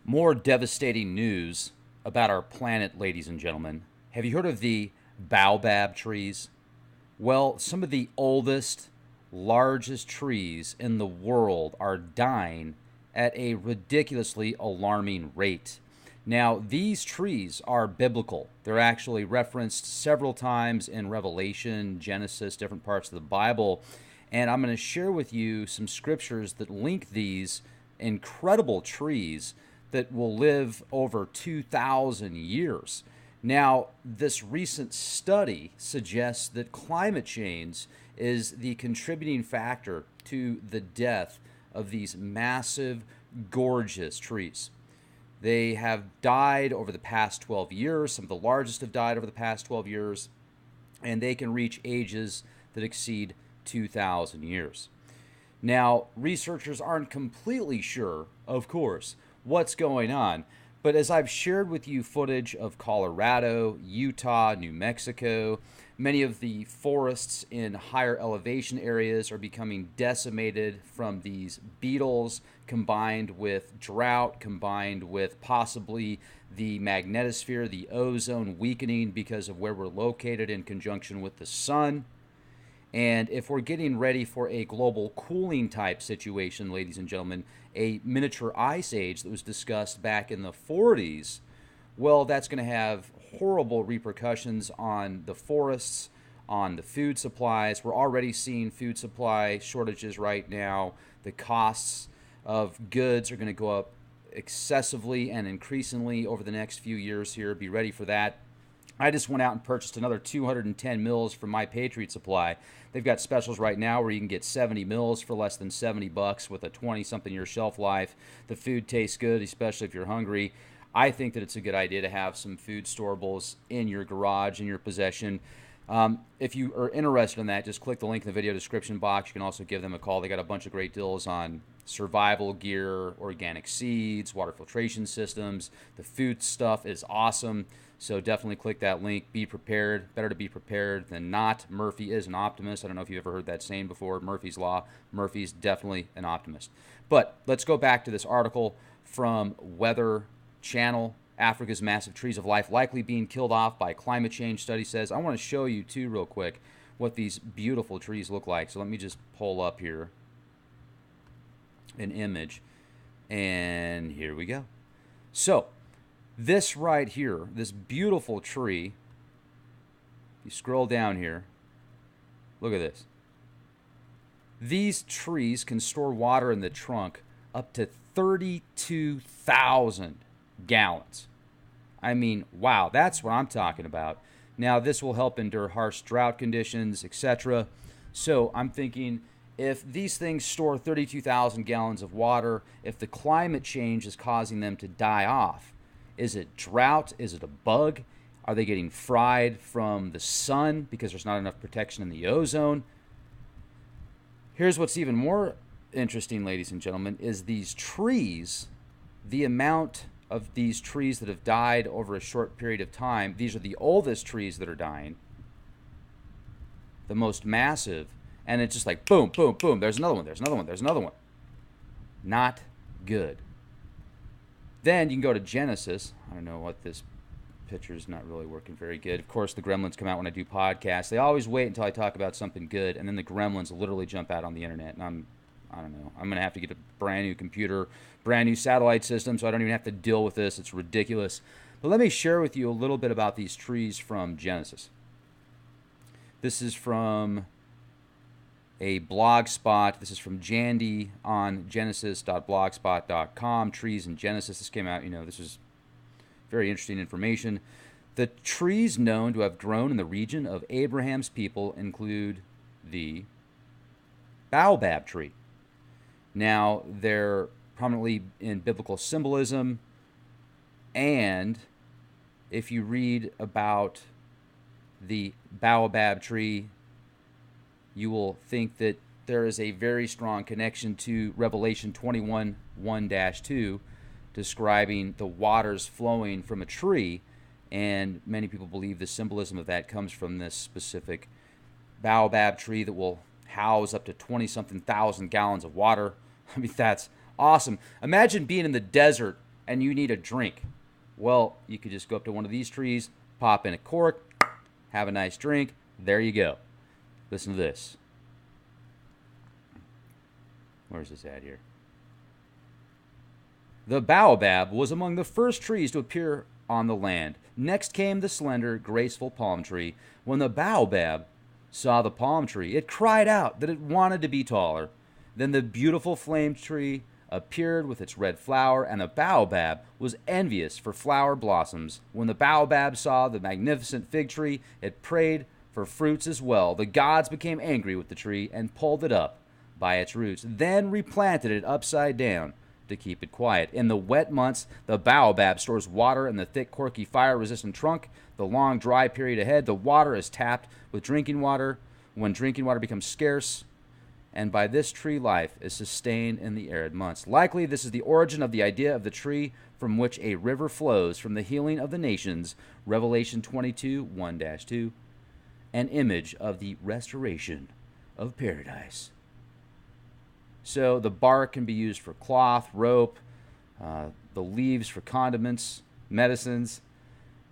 More devastating news about our planet, ladies and gentlemen. Have you heard of the baobab trees? Well, some of the oldest, largest trees in the world are dying at a ridiculously alarming rate. Now, these trees are biblical. They're actually referenced several times in Revelation, Genesis, different parts of the Bible. And I'm going to share with you some scriptures that link these incredible trees that will live over 2,000 years. Now, this recent study suggests that climate change is the contributing factor to the death of these massive, gorgeous trees. They have died over the past 12 years. Some of the largest have died over the past 12 years, and they can reach ages that exceed 2,000 years. Now, researchers aren't completely sure, of course, what's going on, but as I've shared with you footage of Colorado, Utah, New Mexico, many of the forests in higher elevation areas are becoming decimated from these beetles, combined with drought, combined with possibly the magnetosphere, the ozone weakening because of where we're located in conjunction with the sun. And if we're getting ready for a global cooling type situation, ladies and gentlemen, a miniature ice age that was discussed back in the 40s, well, that's going to have horrible repercussions on the forests, on the food supplies. We're already seeing food supply shortages right now. The costs of goods are going to go up excessively and increasingly over the next few years here. Be ready for that. I just went out and purchased another 210 mils from My Patriot Supply. They've got specials right now where you can get 70 mils for less than $70 with a 20-something year shelf life. The food tastes good, especially if you're hungry. I think that it's a good idea to have some food storables in your garage, in your possession. If you are interested in that, just click the link in the video description box. You can also give them a call. They got a bunch of great deals on survival gear, organic seeds, water filtration systems. The food stuff is awesome. So definitely click that link. Be prepared. Better to be prepared than not. Murphy is an optimist. I don't know if you've ever heard that saying before. Murphy's Law. Murphy's definitely an optimist. But let's go back to this article from Weather Channel. Africa's massive trees of life likely being killed off by climate change, study says. I want to show you, too, real quick, what these beautiful trees look like. So let me just pull up here an image. And here we go. So this right here, this beautiful tree, you scroll down here, look at this. These trees can store water in the trunk up to 32,000 gallons. I mean, wow, that's what I'm talking about. Now, this will help endure harsh drought conditions, etc. So I'm thinking, if these things store 32,000 gallons of water, if the climate change is causing them to die off, is it drought? Is it a bug? Are they getting fried from the sun because there's not enough protection in the ozone? Here's what's even more interesting, ladies and gentlemen, is these trees, the amount of these trees that have died over a short period of time. These are the oldest trees that are dying, the most massive, and it's just like boom, boom, boom. There's another one. There's another one. There's another one. Not good. Then you can go to Genesis. I don't know what this picture's not really working very good. Of course, the gremlins come out when I do podcasts. They always wait until I talk about something good, and then the gremlins literally jump out on the internet, and I don't know. I'm going to have to get a brand new computer, brand new satellite system, so I don't even have to deal with this. It's ridiculous. But let me share with you a little bit about these trees from Genesis. This is from a blog spot. This is from Jandy on genesis.blogspot.com. Trees in Genesis. This came out, this is very interesting information. The trees known to have grown in the region of Abraham's people include the baobab tree. Now, they're prominently in biblical symbolism, and if you read about the baobab tree, you will think that there is a very strong connection to Revelation 21, 1-2, describing the waters flowing from a tree, and many people believe the symbolism of that comes from this specific baobab tree that will house up to 20-something thousand gallons of water. I mean, that's awesome. Imagine being in the desert and you need a drink. Well, you could just go up to one of these trees, pop in a cork, have a nice drink. There you go. Listen to this. Where's this at here? The baobab was among the first trees to appear on the land. Next came the slender, graceful palm tree. When the baobab saw the palm tree, it cried out that it wanted to be taller. Then the beautiful flame tree appeared with its red flower, and the baobab was envious for flower blossoms. When the baobab saw the magnificent fig tree, it prayed for fruits as well. The gods became angry with the tree and pulled it up by its roots, then replanted it upside down to keep it quiet. In the wet months, the baobab stores water in the thick, corky, fire-resistant trunk. The long, dry period ahead, the water is tapped with drinking water when drinking water becomes scarce, and by this tree life is sustained in the arid months. Likely, this is the origin of the idea of the tree from which a river flows from the healing of the nations, Revelation 22, 1-2, an image of the restoration of paradise. So the bark can be used for cloth, rope, the leaves for condiments, medicines.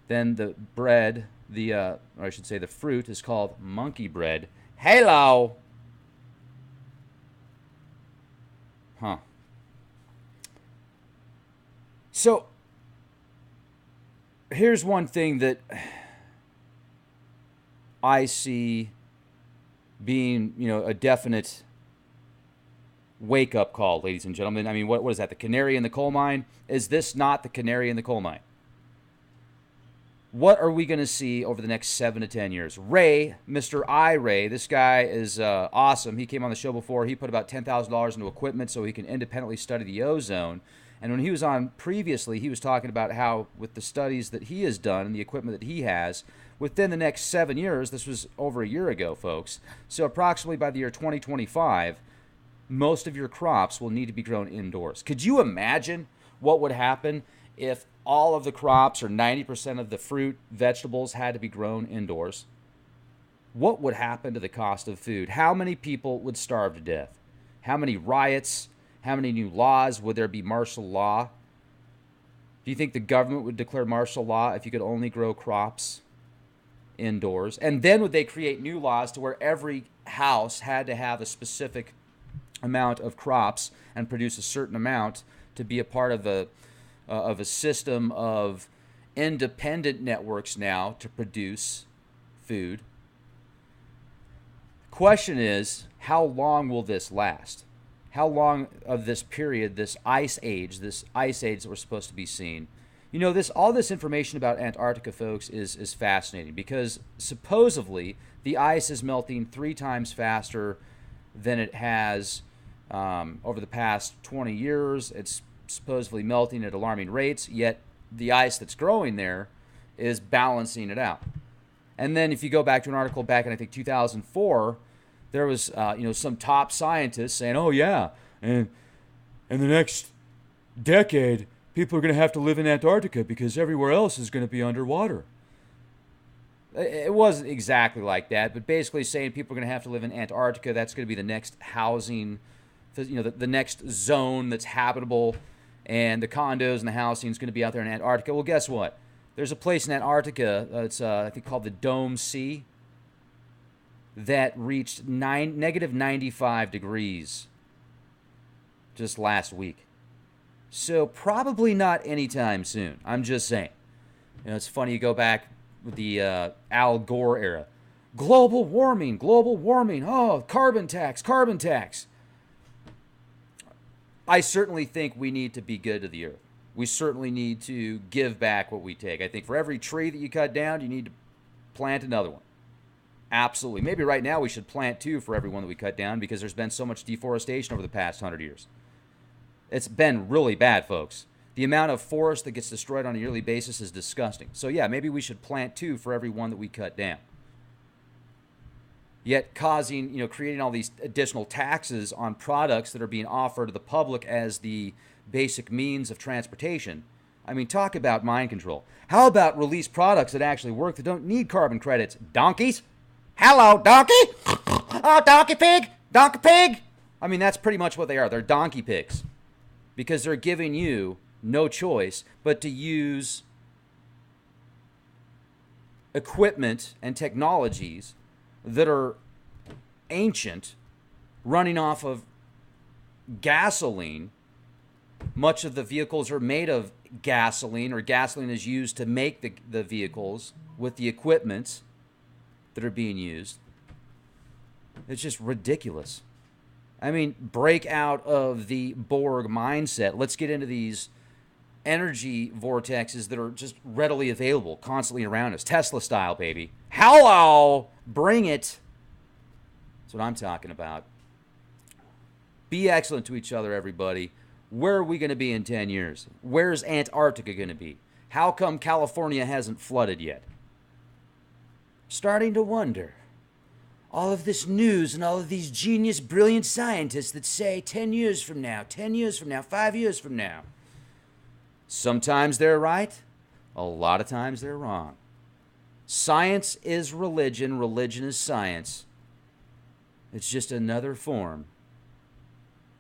Then the bread, or I should say the fruit, is called monkey bread. Hello! Huh. So here's one thing that I see being, a definite wake-up call, ladies and gentlemen. I mean, what is that, the canary in the coal mine? Is this not the canary in the coal mine? What are we going to see over the next 7 to 10 years? Ray, Mr. I. Ray, this guy is awesome. He came on the show before. He put about $10,000 into equipment so he can independently study the ozone. And when he was on previously, he was talking about how with the studies that he has done and the equipment that he has, within the next 7 years, this was over a year ago, folks, so approximately by the year 2025, most of your crops will need to be grown indoors. Could you imagine what would happen if all of the crops or 90% of the fruit, vegetables had to be grown indoors? What would happen to the cost of food? How many people would starve to death? How many riots? How many new laws? Would there be martial law? Do you think the government would declare martial law if you could only grow crops indoors? And then would they create new laws to where every house had to have a specific amount of crops and produce a certain amount to be a part of a system of independent networks now to produce food? Question is, how long will this last? How long of this period, this ice age that we're supposed to be seeing? All this information about Antarctica, folks, is fascinating because supposedly the ice is melting 3 times faster than it has over the past 20 years. It's supposedly melting at alarming rates, yet the ice that's growing there is balancing it out. And then if you go back to an article back in, I think, 2004, there was, some top scientists saying, oh, yeah, and in the next decade, people are going to have to live in Antarctica because everywhere else is going to be underwater. It wasn't exactly like that, but basically saying people are going to have to live in Antarctica. That's going to be the next housing, the next zone that's habitable, and the condos and the housing is going to be out there in Antarctica. Well, guess what? There's a place in Antarctica that's I think called the Dome Sea that reached negative 95 degrees just last week. So probably not anytime soon. I'm just saying. It's funny, you go back with the Al Gore era. Global warming. Oh, carbon tax. I certainly think we need to be good to the earth. We certainly need to give back what we take. I think for every tree that you cut down, you need to plant another one. Absolutely. Maybe right now we should plant 2 for every one that we cut down because there's been so much deforestation over the past 100 years. It's been really bad, folks. The amount of forest that gets destroyed on a yearly basis is disgusting. So yeah, maybe we should plant 2 for every one that we cut down. Yet creating all these additional taxes on products that are being offered to the public as the basic means of transportation. I mean, talk about mind control. How about release products that actually work that don't need carbon credits? Donkeys? Hello, donkey? Oh, donkey pig? Donkey pig? I mean, that's pretty much what they are. They're donkey pigs. Because they're giving you no choice but to use equipment and technologies that are ancient, running off of gasoline. Much of the vehicles are made of gasoline, or gasoline is used to make the vehicles with the equipment that are being used. It's just ridiculous. I mean, break out of the Borg mindset. Let's get into these energy vortexes that are just readily available, constantly around us. Tesla style, baby. Hello! Bring it. That's what I'm talking about. Be excellent to each other, everybody. Where are we going to be in 10 years? Where's Antarctica going to be? How come California hasn't flooded yet? Starting to wonder. All of this news and all of these genius, brilliant scientists that say 10 years from now, 10 years from now, 5 years from now. Sometimes they're right. A lot of times they're wrong. Science is religion. Religion is science. It's just another form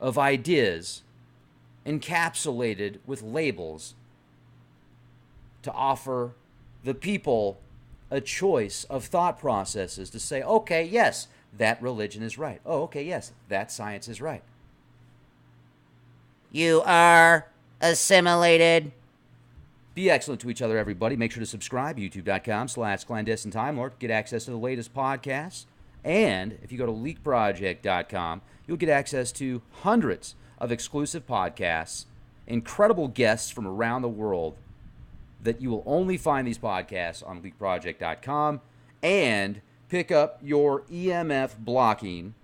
of ideas encapsulated with labels to offer the people a choice of thought processes to say, okay, yes, that religion is right. Oh, okay, yes, that science is right. You are assimilated. Be excellent to each other, everybody. Make sure to subscribe, youtube.com/clandestine Time Lord. Get access to the latest podcasts. And if you go to leakproject.com, you'll get access to hundreds of exclusive podcasts, incredible guests from around the world that you will only find these podcasts on leakproject.com, and pick up your EMF blocking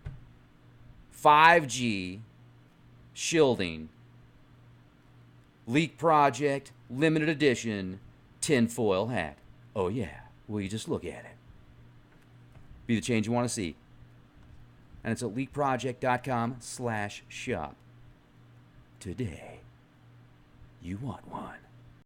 5G shielding Leak Project limited edition tinfoil hat. Oh yeah, will you just look at it? Be the change you want to see. And it's at leakproject.com/shop. Today, you want one.